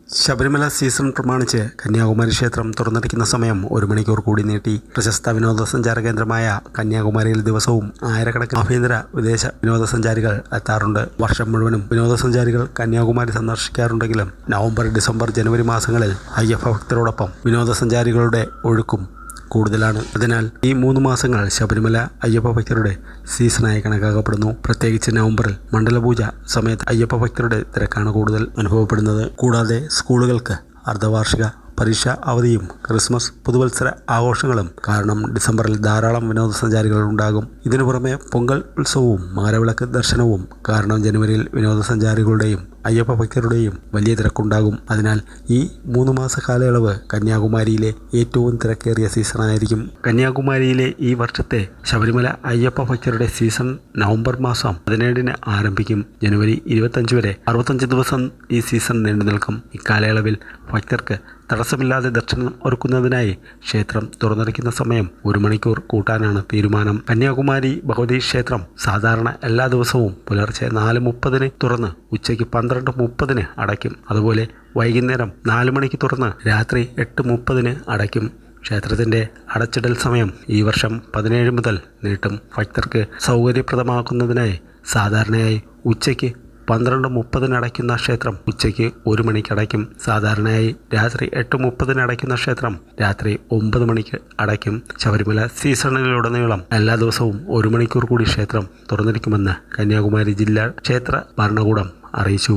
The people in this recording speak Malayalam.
ശബരിമല സീസൺ പ്രമാണിച്ച് കന്യാകുമാരി ക്ഷേത്രം തുറന്നിരിക്കുന്ന സമയം 1 മണിക്കൂർ കൂടി നീട്ടി. പ്രശസ്ത വിനോദസഞ്ചാര കേന്ദ്രമായ കന്യാകുമാരിയിൽ ദിവസവും ആയിരക്കണക്കിന് ആഭ്യന്തര വിദേശ വിനോദസഞ്ചാരികൾ എത്താറുണ്ട്. വർഷം മുഴുവനും വിനോദസഞ്ചാരികൾ കന്യാകുമാരി സന്ദർശിക്കാറുണ്ടെങ്കിലും നവംബർ, ഡിസംബർ, ജനുവരി മാസങ്ങളിൽ അയ്യപ്പ ഭക്തരോടൊപ്പം വിനോദസഞ്ചാരികളുടെ ഒഴുക്കും കൂടുതലാണ്. അതിനാൽ ഈ 3 മാസങ്ങൾ ശബരിമല അയ്യപ്പ ഭക്തരുടെ സീസണായി കണക്കാക്കപ്പെടുന്നു. പ്രത്യേകിച്ച് നവംബറിൽ മണ്ഡലപൂജ സമയത്ത് അയ്യപ്പ ഭക്തരുടെ തിരക്കാണ് കൂടുതൽ അനുഭവപ്പെടുന്നത്. കൂടാതെ സ്കൂളുകൾക്ക് അർദ്ധവാർഷിക പരീക്ഷാ അവധിയും ക്രിസ്മസ്, പുതുവത്സര ആഘോഷങ്ങളും കാരണം ഡിസംബറിൽ ധാരാളം വിനോദസഞ്ചാരികൾ ഉണ്ടാകും. ഇതിനു പുറമെ പൊങ്കൽ ഉത്സവവും മകരവിളക്ക് ദർശനവും കാരണം ജനുവരിയിൽ വിനോദസഞ്ചാരികളുടെയും അയ്യപ്പ ഭക്തരുടെയും വലിയ തിരക്കുണ്ടാകും. അതിനാൽ ഈ 3 മാസ കാലയളവ് കന്യാകുമാരിയിലെ ഏറ്റവും തിരക്കേറിയ സീസണായിരിക്കും. കന്യാകുമാരിയിലെ ഈ വർഷത്തെ ശബരിമല അയ്യപ്പ ഭക്തരുടെ സീസൺ നവംബർ മാസം 17-ന് ആരംഭിക്കും. ജനുവരി 25 വരെ 65 ദിവസം ഈ സീസൺ നീണ്ടു നിൽക്കും. ഇക്കാലയളവിൽ ഭക്തർക്ക് തടസ്സമില്ലാതെ ദർശനം ഒരുക്കുന്നതിനായി ക്ഷേത്രം തുറന്നിരിക്കുന്ന സമയം 1 മണിക്കൂർ കൂട്ടാനാണ് തീരുമാനം. കന്യാകുമാരി ഭഗവതി ക്ഷേത്രം സാധാരണ എല്ലാ ദിവസവും പുലർച്ചെ 4:30-ന് തുറന്ന് ഉച്ചയ്ക്ക് 12:30-ന് അടയ്ക്കും. അതുപോലെ വൈകുന്നേരം 4 മണിക്ക് തുറന്ന് രാത്രി 8:30-ന് അടയ്ക്കും. ക്ഷേത്രത്തിൻ്റെ അടച്ചിടൽ സമയം ഈ വർഷം 17 മുതൽ നീട്ടും. ഭക്തർക്ക് സൗകര്യപ്രദമാക്കുന്നതിനായി സാധാരണയായി ഉച്ചയ്ക്ക് 12:30-ന് അടയ്ക്കുന്ന ക്ഷേത്രം ഉച്ചയ്ക്ക് 1 മണിക്ക് അടയ്ക്കും. സാധാരണയായി രാത്രി 8:30-ന് അടയ്ക്കുന്ന ക്ഷേത്രം രാത്രി 9 മണിക്ക് അടയ്ക്കും. ശബരിമല സീസണിലുടനീളം എല്ലാ ദിവസവും 1 മണിക്കൂർ കൂടി ക്ഷേത്രം തുറന്നിരിക്കുമെന്ന് കന്യാകുമാരി ജില്ലാ ക്ഷേത്ര ഭരണകൂടം അറിയിച്ചു.